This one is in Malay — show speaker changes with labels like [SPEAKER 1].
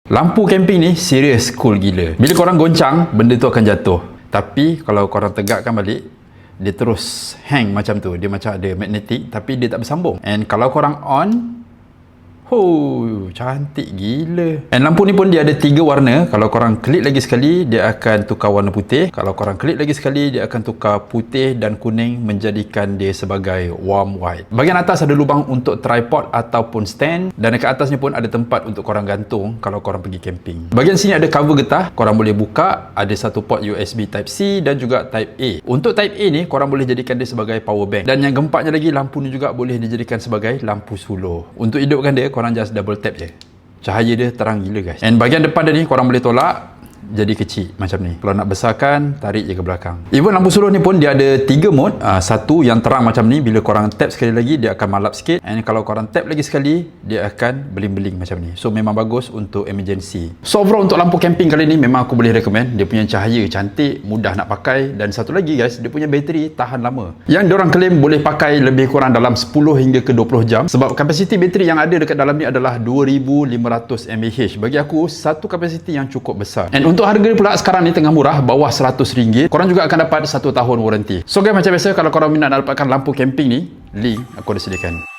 [SPEAKER 1] Lampu camping ni serius cool gila. Bila korang goncang, benda tu akan jatuh. Tapi kalau korang tegakkan balik, dia terus hang macam tu. Dia macam ada magnetik tapi dia tak bersambung. And kalau korang on, cantik gila. And lampu ni pun dia ada 3 warna. Kalau korang klik lagi sekali, dia akan tukar warna putih. Kalau korang klik lagi sekali, dia akan tukar putih dan kuning, menjadikan dia sebagai warm white. Bahagian atas ada lubang untuk tripod ataupun stand, dan dekat atas ni pun ada tempat untuk korang gantung kalau korang pergi camping. Bahagian sini ada cover getah, korang boleh buka. Ada satu port USB Type C dan juga Type A. Untuk Type A ni korang boleh jadikan dia sebagai power bank. Dan yang gempatnya lagi, lampu ni juga boleh dijadikan sebagai lampu suluh. Untuk hidupkan dia, korang just double tap je. Cahaya dia terang gila guys. And bahagian depan dia ni korang boleh tolak jadi kecil macam ni. Kalau nak besarkan, tarik je ke belakang. Even lampu suluh ni pun dia ada 3 mode. Satu yang terang macam ni, bila korang tap sekali lagi dia akan malap sikit. And kalau korang tap lagi sekali, dia akan beling-beling macam ni. So memang bagus untuk emergency. So overall untuk lampu camping kali ni memang aku boleh recommend. Dia punya cahaya cantik, mudah nak pakai, dan satu lagi guys, dia punya bateri tahan lama. Yang diorang claim boleh pakai lebih kurang dalam 10 hingga ke 20 jam. Sebab kapasiti bateri yang ada dekat dalam ni adalah 2500 mAh. Bagi aku, satu kapasiti yang cukup besar. And untuk harga pula sekarang ni tengah murah, bawah RM100. Korang juga akan dapat 1 tahun warranty. So guys, macam biasa, kalau korang minat nak dapatkan lampu camping ni, link aku ada sediakan.